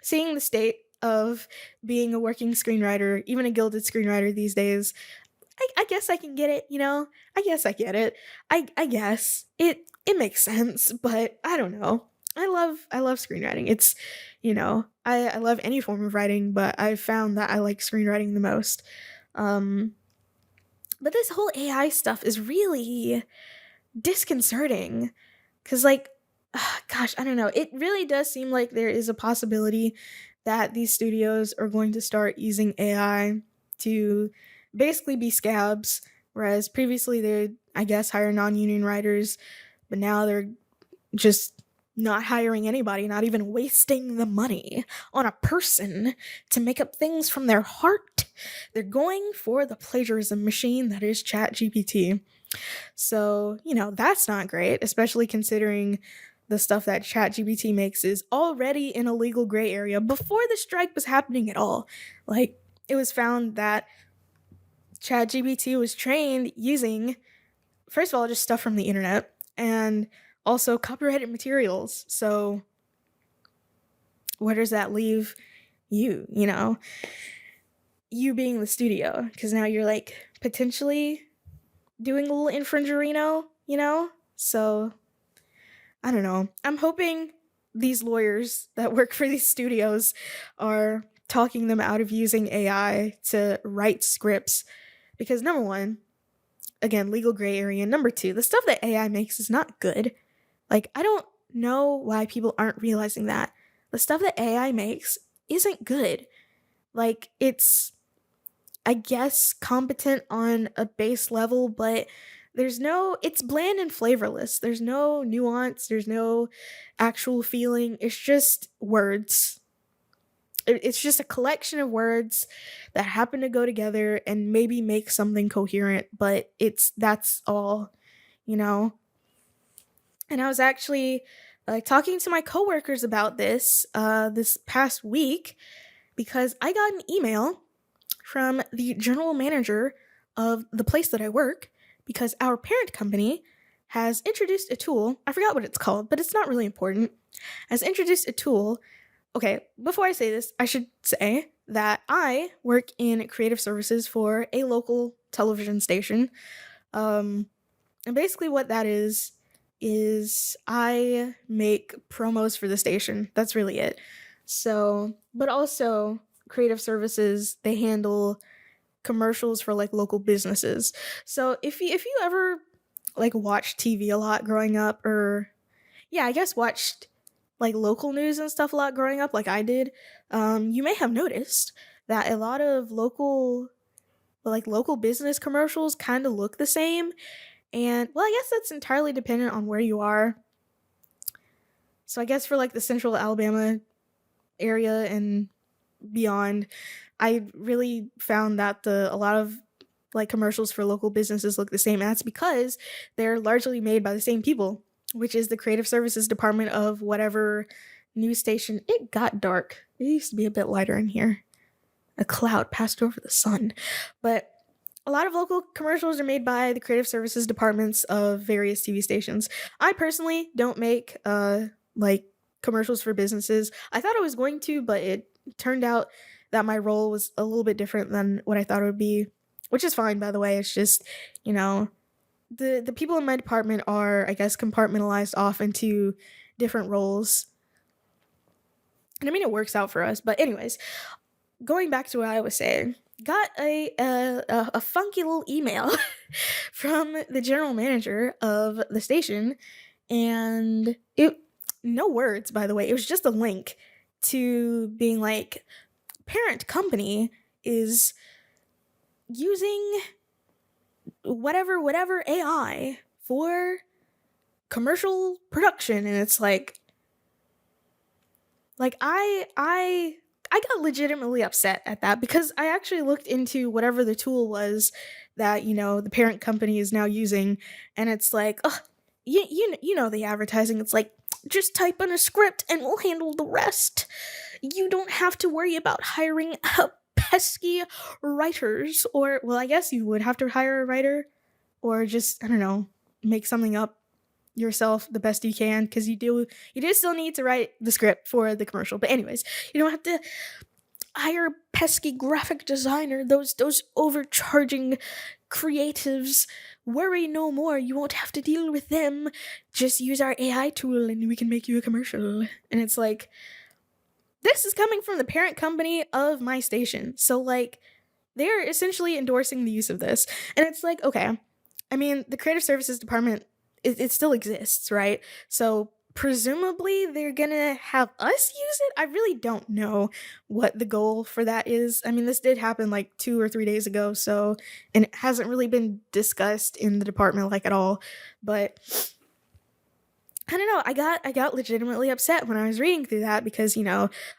seeing the state of being a working screenwriter, even a gilded screenwriter these days, I guess I can get it, you know? I guess I get it. I guess. It makes sense, but I don't know. I love screenwriting. It's I love any form of writing, but I've found that I like screenwriting the most. Um but this whole AI stuff is really disconcerting cuz like gosh, I don't know. It really does seem like there is a possibility that these studios are going to start using AI to basically be scabs, whereas previously they, I guess, hire non union writers, but now they're just not hiring anybody, not even wasting the money on a person to make up things from their heart. They're going for the plagiarism machine that is ChatGPT. So, that's not great, especially considering the stuff that ChatGPT makes is already in a legal gray area before the strike was happening at all. Like, it was found that ChatGPT was trained using, first of all, just stuff from the internet and also copyrighted materials. So, where does that leave you, You being the studio? Because now you're like potentially doing a little infringerino, So, I don't know. I'm hoping these lawyers that work for these studios are talking them out of using AI to write scripts because number one, again, legal gray area. Number two, the stuff that AI makes is not good. Like, I don't know why people aren't realizing that. The stuff that AI makes isn't good. Like, it's, I guess, competent on a base level, but it's bland and flavorless. There's no nuance, there's no actual feeling. It's just words. It's just a collection of words that happen to go together and maybe make something coherent, but that's all, you know? And I was actually like talking to my coworkers about this past week because I got an email from the general manager of the place that I work because our parent company has introduced a tool. I forgot what it's called, but it's not really important. Has introduced a tool. Okay, before I say this, I should say that I work in creative services for a local television station. Um, and basically, what that is I make promos for the station. That's really it. So, but also creative services, they handle commercials for like local businesses. So if you ever like watched TV a lot growing up, or yeah, I guess watched like local news and stuff a lot growing up, like I did, you may have noticed that a lot of local business commercials kind of look the same. And well, I guess that's entirely dependent on where you are. So I guess for like the central Alabama area and beyond, I really found that a lot of like commercials for local businesses look the same. And that's because they're largely made by the same people, which is the creative services department of whatever news station. It got dark. It used to be a bit lighter in here. A cloud passed over the sun. But a lot of local commercials are made by the creative services departments of various TV stations. I personally don't make like commercials for businesses. I thought I was going to, but it turned out that my role was a little bit different than what I thought it would be, which is fine, by the way. It's just, the people in my department are, I guess, compartmentalized off into different roles. And I mean, it works out for us. But anyways, going back to what I was saying, got a funky little email from the general manager of the station, and it no words, by the way. It was just a link to being like, parent company is using whatever AI for commercial production, and it's like I got legitimately upset at that because I actually looked into whatever the tool was that, the parent company is now using, and it's like, ugh, you know the advertising. It's like, just type in a script and we'll handle the rest. You don't have to worry about hiring pesky writers, or well, I guess you would have to hire a writer, or just, I don't know, make something up yourself the best you can, because you do still need to write the script for the commercial. But anyways, you don't have to hire a pesky graphic designer, those overcharging creatives. Worry no more, you won't have to deal with them. Just use our AI tool and we can make you a commercial. And it's like, this is coming from the parent company of my station. So like, they're essentially endorsing the use of this. And it's like, okay, I mean, the creative services department, it still exists, right? So presumably they're gonna have us use it. I really don't know what the goal for that is. I mean, this did happen like 2 or 3 days ago, so, and it hasn't really been discussed in the department like at all. But I don't know. I got legitimately upset when I was reading through that, because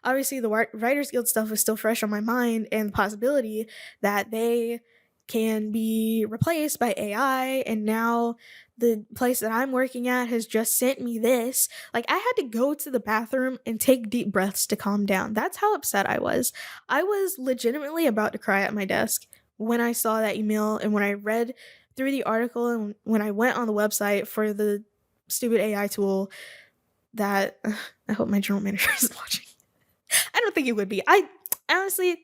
obviously the Writers Guild stuff was still fresh on my mind, and the possibility that they can be replaced by AI, and now the place that I'm working at has just sent me this. Like, I had to go to the bathroom and take deep breaths to calm down. That's how upset I was. I was legitimately about to cry at my desk when I saw that email, and when I read through the article, and when I went on the website for the stupid AI tool that I hope my general manager is watching. I don't think it would be. I honestly,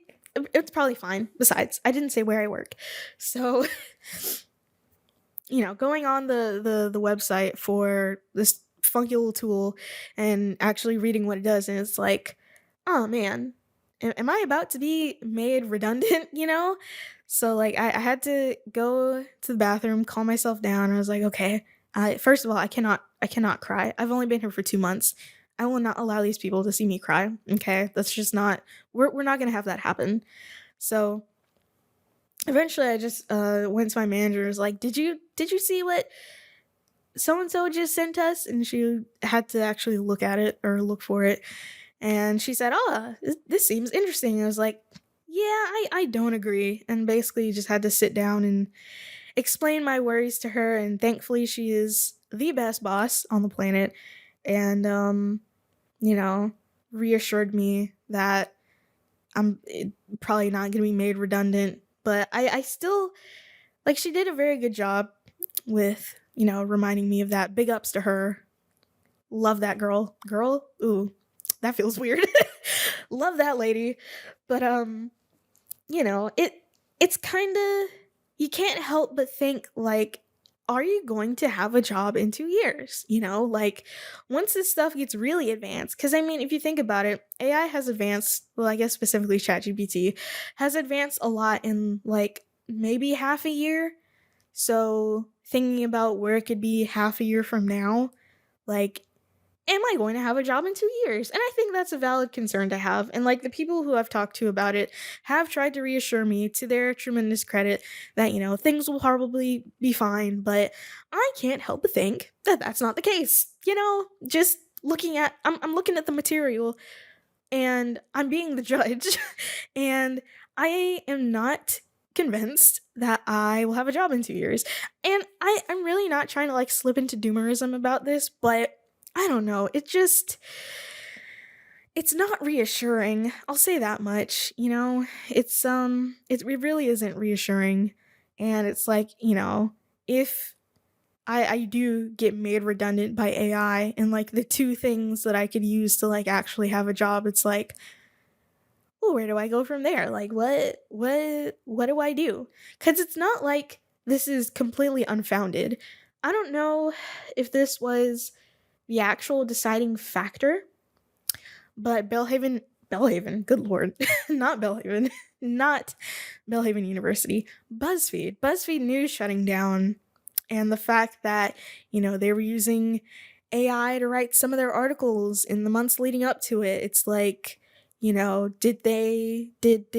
it's probably fine. Besides, I didn't say where I work. So, going on the website for this funky little tool and actually reading what it does, and it's like, oh man, am I about to be made redundant, So like, I had to go to the bathroom, calm myself down. I was like, okay, first of all, I cannot cry. I've only been here for 2 months. I will not allow these people to see me cry. Okay, that's just not. We're not gonna have that happen. So eventually, I just went to my manager. Was like, did you see what so and so just sent us? And she had to actually look at it, or look for it. And she said, "Oh, this seems interesting." And I was like, "Yeah, I don't agree." And basically, just had to sit down and explain my worries to her. And thankfully, she is the best boss on the planet, and you know, reassured me that I'm probably not gonna be made redundant. But I still, like, she did a very good job with reminding me of that. Big ups to her. Love that girl. Ooh, that feels weird. Love that lady. But it's kind of, you can't help but think, like, are you going to have a job in 2 years? Like, once this stuff gets really advanced, because I mean, if you think about it, AI has advanced, well, I guess specifically ChatGPT has advanced a lot in like maybe half a year. So thinking about where it could be half a year from now, like, am I going to have a job in 2 years? And I think that's a valid concern to have. And like, the people who I've talked to about it have tried to reassure me, to their tremendous credit, that, things will probably be fine. But I can't help but think that that's not the case. Just I'm looking at the material, and I'm being the judge. And I am not convinced that I will have a job in 2 years. And I'm really not trying to like slip into doomerism about this, but I don't know. It's not reassuring. I'll say that much. It really isn't reassuring. And it's like, if I do get made redundant by AI, and like the two things that I could use to like actually have a job, it's like, well, where do I go from there? Like, what do I do? Cuz it's not like this is completely unfounded. I don't know if this was the actual deciding factor, but Bellhaven, good lord, not Bellhaven, not Bellhaven University, BuzzFeed News shutting down, and the fact that, they were using AI to write some of their articles in the months leading up to it. It's like, did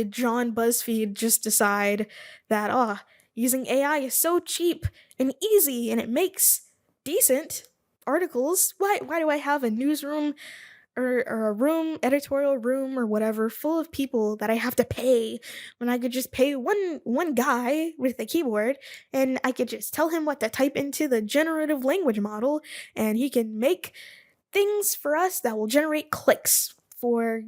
John BuzzFeed just decide that, using AI is so cheap and easy and it makes decent articles? Why do I have a newsroom or a room, editorial room or whatever, full of people that I have to pay when I could just pay one guy with a keyboard and I could just tell him what to type into the generative language model and he can make things for us that will generate clicks for,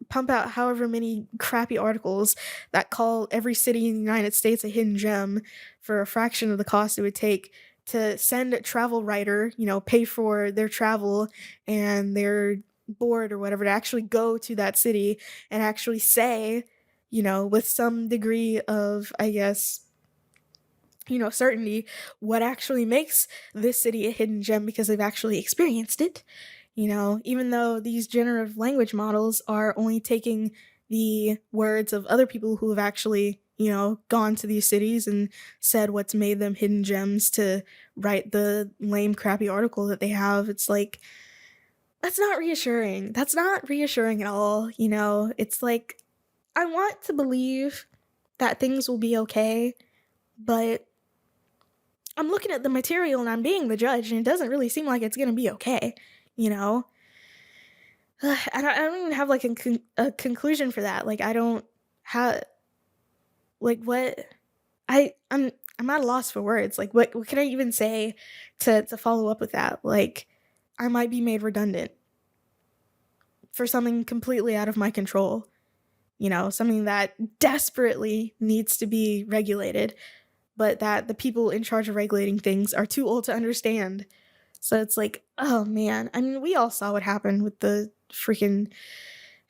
pump out however many crappy articles that call every city in the United States a hidden gem for a fraction of the cost it would take to send a travel writer, pay for their travel and their board or whatever to actually go to that city and actually say, with some degree of, I guess, certainty, what actually makes this city a hidden gem because they've actually experienced it. Even though these generative language models are only taking the words of other people who have actually, gone to these cities and said what's made them hidden gems to write the lame, crappy article that they have, it's like, that's not reassuring. That's not reassuring at all. It's like, I want to believe that things will be okay, but I'm looking at the material and I'm being the judge, and it doesn't really seem like it's gonna be okay, you know? I don't even have like a conclusion for that. Like, I don't have, like, what? I'm at a loss for words. Like, what can I even say to follow up with that? Like, I might be made redundant for something completely out of my control, something that desperately needs to be regulated, but that the people in charge of regulating things are too old to understand. So it's like, oh man. I mean, we all saw what happened with the freaking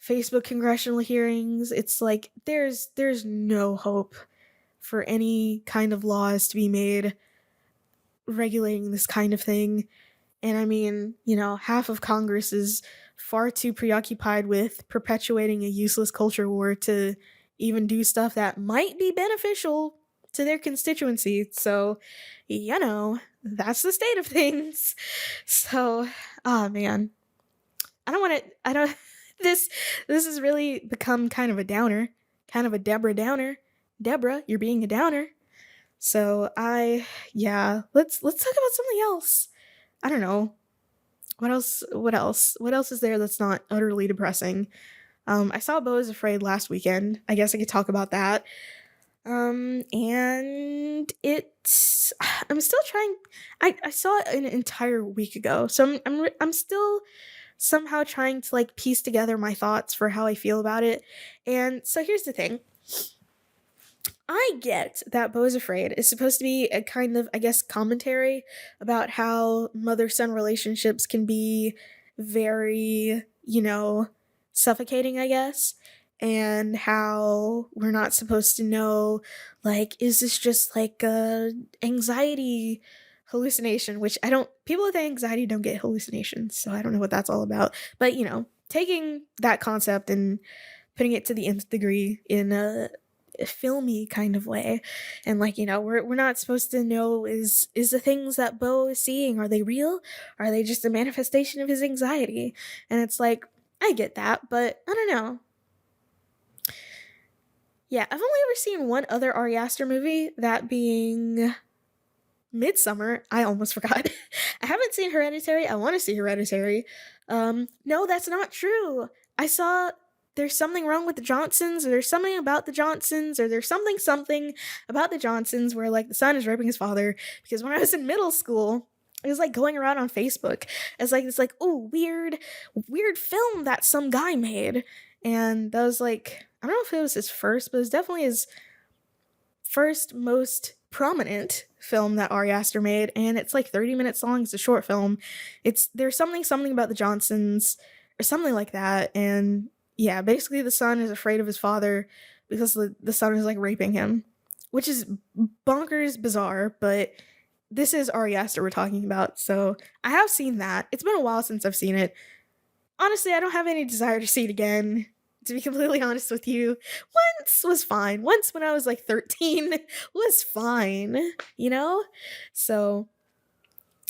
Facebook congressional hearings. It's like there's no hope for any kind of laws to be made regulating this kind of thing. And I mean, half of Congress is far too preoccupied with perpetuating a useless culture war to even do stuff that might be beneficial to their constituency. So, that's the state of things. So, oh man. I don't this has really become kind of a downer, kind of a Deborah downer. Deborah, you're being a downer. So, yeah, let's talk about something else. I don't know. What else is there that's not utterly depressing? I saw Beau is Afraid last weekend. I guess I could talk about that. And it's I'm still trying. I saw it an entire week ago, so I'm still somehow trying to like piece together my thoughts for how I feel about it. And so here's the thing. I get that Beau is Afraid is supposed to be a kind of, I guess, commentary about how mother son relationships can be very, suffocating, I guess, and how we're not supposed to know, like, is this just like a anxiety hallucination, which people with anxiety don't get hallucinations, so I don't know what that's all about. But, taking that concept and putting it to the nth degree in a filmy kind of way, and like, we're not supposed to know, is the things that Beau is seeing, are they real, are they just a manifestation of his anxiety? And it's like, I get that, but I don't know. Yeah, I've only ever seen one other Ari Aster movie, that being Midsummer. I almost forgot. I haven't seen Hereditary. I want to see Hereditary. No, that's not true. I saw There's Something Wrong with the Johnsons, or There's Something About the Johnsons, or There's something about the Johnsons, where like the son is raping his father. Because when I was in middle school, it was like going around on Facebook as like this, like, oh, weird film that some guy made. And that was like, I don't know if it was his first, but it was definitely his first most prominent film that Ari Aster made, and it's like 30 minutes long. It's a short film. There's something about the Johnsons, or something like that. And yeah, basically the son is afraid of his father because the son is like raping him, which is bonkers bizarre, but this is Ari Aster we're talking about. So I have seen that. It's been a while since I've seen it. Honestly, I don't have any desire to see it again, to be completely honest with you. Once was fine. Once when I was like 13 was fine, So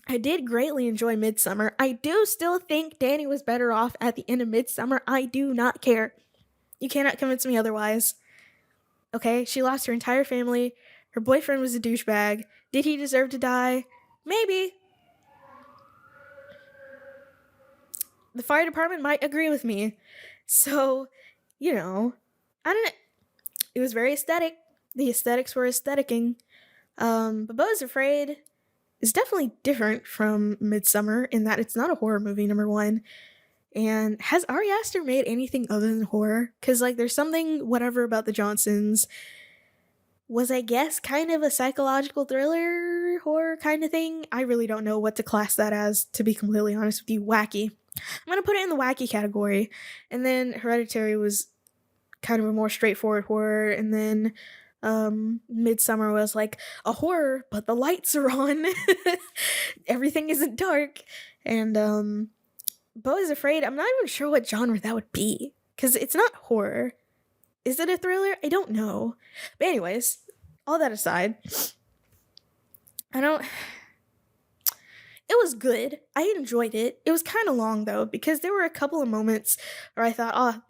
I did greatly enjoy Midsummer. I do still think Danny was better off at the end of Midsummer. I do not care. You cannot convince me otherwise. Okay, she lost her entire family. Her boyfriend was a douchebag. Did he deserve to die? Maybe. the fire department might agree with me. So, you know, I don't know. It was very aesthetic. The aesthetics were aestheticing. But Beau is Afraid is definitely different from Midsummer in that it's not a horror movie, number one. And has Ari Aster made anything other than horror? Because, like, there's something, whatever, about the Johnsons was, I guess, kind of a psychological thriller horror kind of thing. I really don't know what to class that as, to be completely honest with you. Wacky. I'm gonna put it in the wacky category. And then Hereditary was kind of a more straightforward horror. And then Midsummer was like a horror, but the lights are on. Everything isn't dark. And Beau is Afraid, I'm not even sure what genre that would be. Because it's not horror. Is it a thriller? I don't know. But anyways, all that aside, I don't... It was good. I enjoyed it. It was kind of long though, because there were a couple of moments where I thought, oh,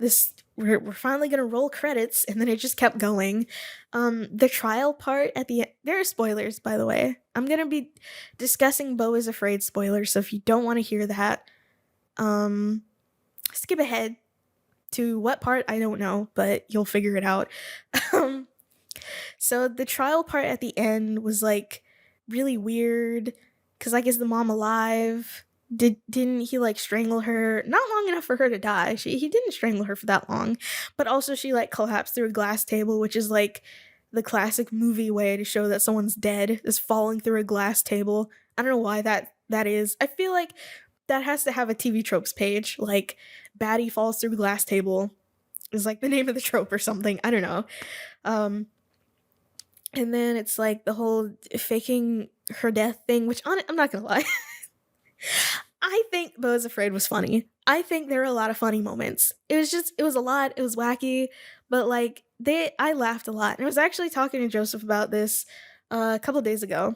we're finally gonna roll credits, and then it just kept going. The trial part at the end, there are spoilers, by the way. I'm gonna be discussing Beau is Afraid spoilers, so if you don't want to hear that, skip ahead to what part, I don't know, but you'll figure it out. So the trial part at the end was like really weird, because like, is the mom alive? Didn't he like strangle her? Not long enough for her to die. He didn't strangle her for that long, but also she like collapsed through a glass table, which is like the classic movie way to show that someone's dead, is falling through a glass table. I don't know why that is. I feel like that has to have a TV tropes page, like baddie falls through glass table is like the name of the trope or something. I don't know. And then it's like the whole faking her death thing, which I'm not gonna lie. I think Beau is Afraid was funny. I think there were a lot of funny moments. It was a lot. It was wacky, but like I laughed a lot. And I was actually talking to Joseph about this a couple days ago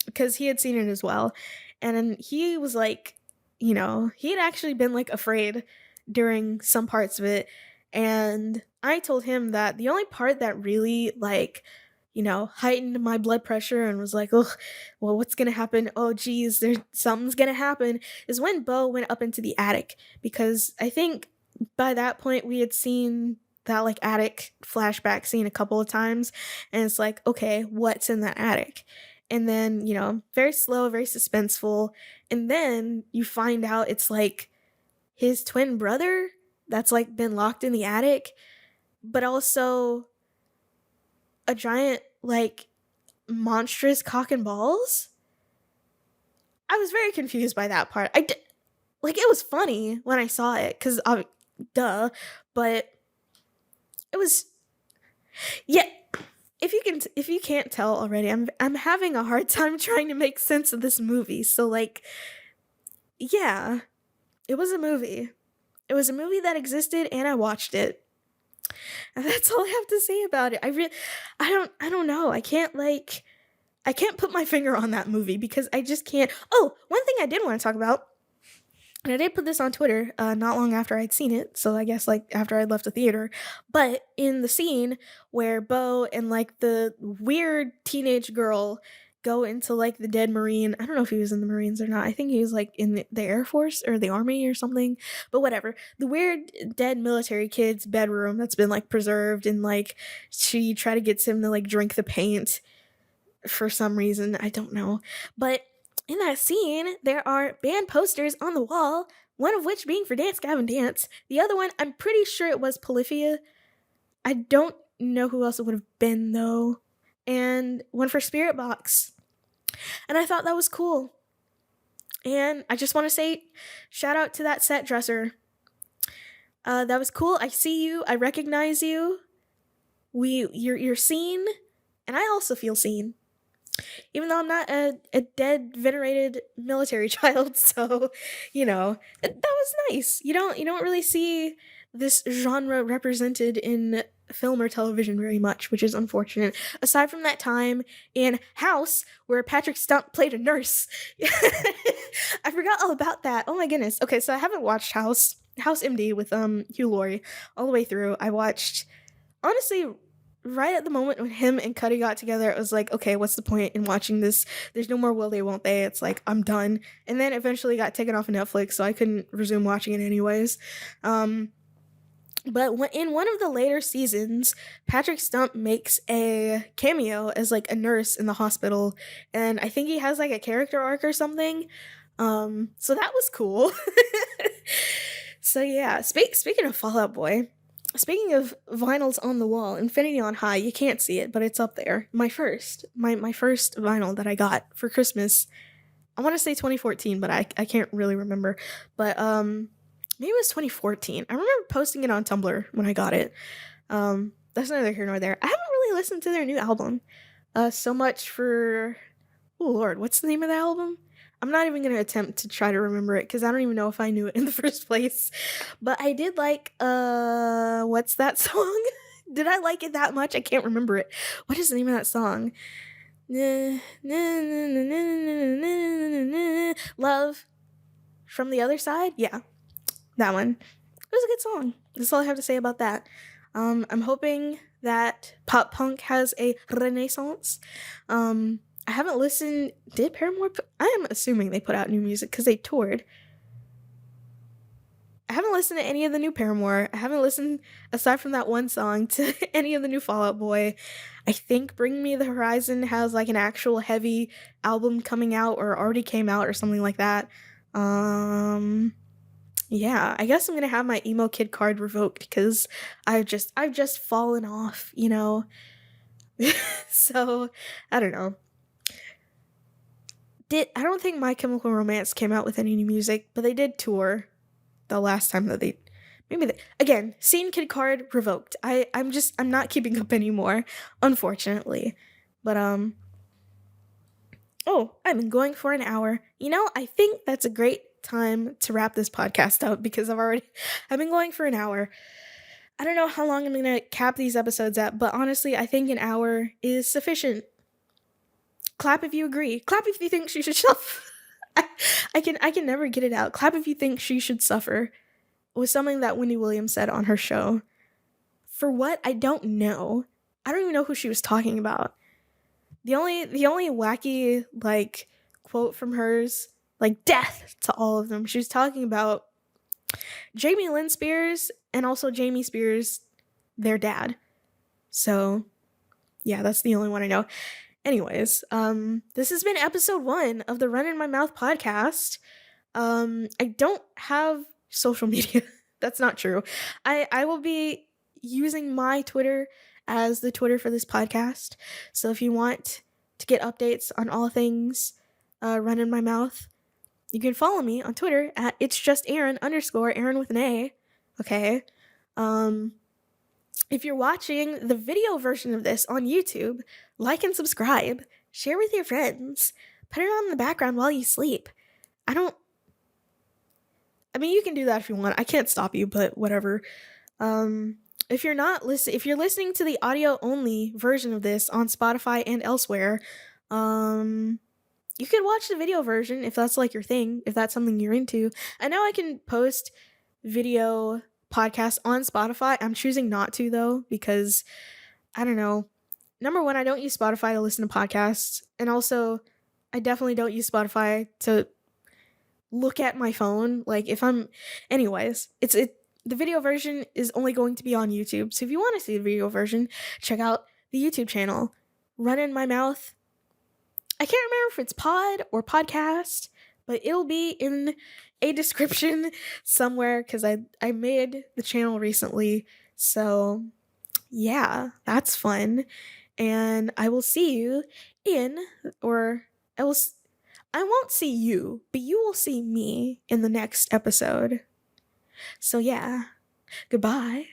because he had seen it as well. And then he was like, he had actually been like afraid during some parts of it. And I told him that the only part that really like, heightened my blood pressure and was like, oh, well, what's gonna happen? Oh, geez, something's gonna happen, is when Beau went up into the attic. Because I think by that point we had seen that like attic flashback scene a couple of times, and it's like, okay, what's in that attic? And then, very slow, very suspenseful, and then you find out it's like his twin brother that's like been locked in the attic, but also a giant, like, monstrous cock and balls. I was very confused by that part. It was funny when I saw it, because, duh, but it was, yeah, if you can't tell already, I'm having a hard time trying to make sense of this movie, so, like, yeah, it was a movie. It was a movie that existed, and I watched it. And that's all I have to say about it. I don't know. I can't put my finger on that movie because I just can't. Oh, one thing I did want to talk about, and I did put this on Twitter not long after I'd seen it, so I guess like after I'd left the theater, but in the scene where Beau and like the weird teenage girl go into like the dead Marine. I don't know if he was in the Marines or not. I think he was like in the Air Force or the Army or something, but whatever. The weird dead military kid's bedroom that's been like preserved, and like she tried to get him to like drink the paint for some reason. I don't know. But in that scene, there are band posters on the wall, one of which being for Dance Gavin Dance. The other one, I'm pretty sure it was Polyphia. I don't know who else it would have been though. And one for Spirit Box. And I thought that was cool. And I just want to say, shout out to that set dresser. That was cool. I see you. I recognize you. You're seen. And I also feel seen. Even though I'm not a dead, venerated military child. So, that was nice. You don't really see this genre represented in film or television very much, which is unfortunate. Aside from that time in House, where Patrick Stump played a nurse. I forgot all about that. Oh my goodness. Okay, so I haven't watched House MD with Hugh Laurie all the way through. I watched, honestly, right at the moment when him and Cuddy got together, it was like, okay, what's the point in watching this? There's no more will they, won't they. It's like, I'm done. And then eventually got taken off of Netflix, so I couldn't resume watching it anyways. But in one of the later seasons, Patrick Stump makes a cameo as like a nurse in the hospital, and I think he has like a character arc or something. So that was cool. So yeah, speaking of Fall Out Boy, speaking of vinyls on the wall, Infinity on High, you can't see it, but it's up there. My first vinyl that I got for Christmas. I want to say 2014, but I can't really remember. But maybe it was 2014. I remember posting it on Tumblr when I got it. That's neither here nor there. I haven't really listened to their new album. So much for, oh Lord, what's the name of the album? I'm not even gonna attempt to try to remember it because I don't even know if I knew it in the first place. But I did like what's that song? Did I like it that much? I can't remember it. What is the name of that song? Love from the Other Side? Yeah, that one. It was a good song. That's all I have to say about that. I'm hoping that pop punk has a renaissance. I haven't listened. Did Paramore? I am assuming they put out new music because they toured. I haven't listened to any of the new Paramore. I haven't listened, aside from that one song, to any of the new Fall Out Boy. I think Bring Me the Horizon has like an actual heavy album coming out or already came out or something like that. Yeah, I guess I'm gonna have my emo kid card revoked because I've just fallen off, you know. So I don't know. I don't think My Chemical Romance came out with any new music, but they did tour the last time that again, scene kid card revoked. I'm not keeping up anymore, unfortunately. But oh, I've been going for an hour. You know, I think that's a great time to wrap this podcast up because I've been going for an hour. I don't know how long I'm gonna cap these episodes at, but honestly, I think an hour is sufficient. Clap if you agree. Clap if you think she should suffer. I can never get it out. Clap if you think she should suffer was something that Wendy Williams said on her show. For what? I don't know. I don't even know who she was talking about. The only wacky like quote from hers, like death to all of them. She was talking about Jamie Lynn Spears and also Jamie Spears, their dad. So yeah, that's the only one I know. Anyways, this has been episode 1 of the Runnin My Mouth podcast. I don't have social media. That's not true. I will be using my Twitter as the Twitter for this podcast. So if you want to get updates on all things Runnin My Mouth, you can follow me on Twitter at it's just Aaron _ Aaron with an A. Okay. If you're watching the video version of this on YouTube, like and subscribe, share with your friends, put it on in the background while you sleep. I mean, you can do that if you want. I can't stop you, but whatever. If you're listening to the audio only version of this on Spotify and elsewhere, you could watch the video version if that's like your thing, if that's something you're into. I know I can post video podcasts on Spotify. I'm choosing not to though, because I don't know. Number one, I don't use Spotify to listen to podcasts, and also I definitely don't use Spotify to look at my phone. Like if I'm anyways, the video version is only going to be on YouTube. So if you want to see the video version, check out the YouTube channel. Runnin My Mouth. I can't remember if it's pod or podcast, but it'll be in a description somewhere because I made the channel recently. So yeah, that's fun. And I will see you I won't see you, but you will see me in the next episode. So yeah, goodbye.